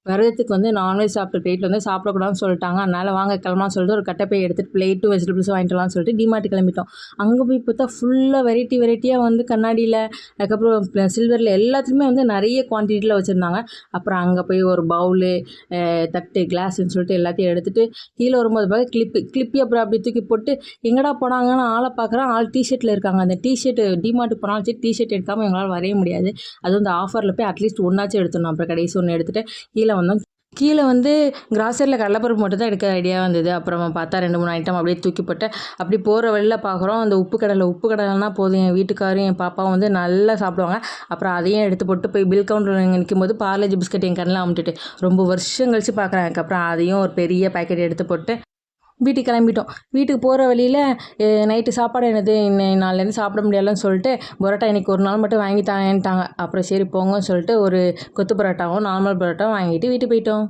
விரதத்துக்கு வந்து நான்வெஜ் சாப்பிட்ட பிளேட் வந்து சாப்பிடக்கூடாதுன்னு சொல்லிட்டாங்க. அதனால் வாங்க கிளம்பலாம்னு சொல்லிட்டு ஒரு கட்டப்பை எடுத்துகிட்டு பிளேட்டும் வெஜிடபிள்ஸும் வாங்கிட்டு வரலாம்னு சொல்லிட்டு டிமார்ட் கிளம்பிட்டோம். அங்கே போய் பார்த்தா ஃபுல்லாக வெரைட்டியாக வந்து கண்ணாடியில், அதுக்கப்புறம் சில்வரில் எல்லாத்துலேயுமே வந்து நிறைய குவான்டிட்டியில் வச்சுருந்தாங்க. அப்புறம் அங்கே போய் ஒரு பவுலு, தட்டு, கிளாஸ்ன்னு சொல்லிட்டு எல்லாத்தையும் எடுத்துகிட்டு கீழே வரும்போது பார்த்து கிளிப்பி அப்புறம் அப்படி தூக்கி போட்டு எங்கடா போனாங்கன்னு ஆளை பார்க்குறேன். ஆள் டிஷர்ட்டில் இருக்காங்க. அந்த டிஷர்ட் டிமார்ட்டுக்கு போனாலும் சரி டிஷர்ட் எடுக்காமல் எங்களால் வரைய முடியாது. அதுவும் இந்த ஆஃபரில் போய் அட்லீஸ்ட் ஒன்றாச்சும் எடுத்துடணும். அப்புறம் கடைசி ஒன்று எடுத்துகிட்டு கீழே வந்தோம். கீழே வந்து கிராசரியில் கடலைப்பருப்பு மட்டும் தான் எடுக்க ஐடியா வந்தது. அப்புறம் பார்த்தா 2-3 ஐட்டம் அப்படியே தூக்கி போட்டு அப்படி போகிற வழியில் பார்க்குறோம் அந்த உப்பு கடலைனா போதும் என் வீட்டுக்காரும் என் பாப்பாவும் வந்து நல்லா சாப்பிடுவாங்க. அப்புறம் அதையும் எடுத்து போட்டு போய் பில் கவுண்டரில் நிற்கும் போது பார்லேஜி பிஸ்கட் என் கண்ணில் அமுட்டுட்டு ரொம்ப வருஷம் கழித்து பார்க்குறேன். அதுக்கப்புறம் அதையும் ஒரு பெரிய பேக்கெட் எடுத்து போட்டு வீட்டுக்கு கிளம்பிட்டோம். வீட்டுக்கு போகிற வழியில் நைட்டு சாப்பாடு என்னது நாளைலேருந்து சாப்பிட முடியாதுன்னு சொல்லிட்டு பரோட்டா இன்றைக்கி ஒரு நாள் மட்டும் வாங்கி தாங்கன்ட்டாங்க. அப்புறம் சரி போங்கன்னு சொல்லிட்டு ஒரு கொத்து பரோட்டாவும் நார்மல் பரோட்டாவும் வாங்கிட்டு வீட்டுக்கு போயிட்டோம்.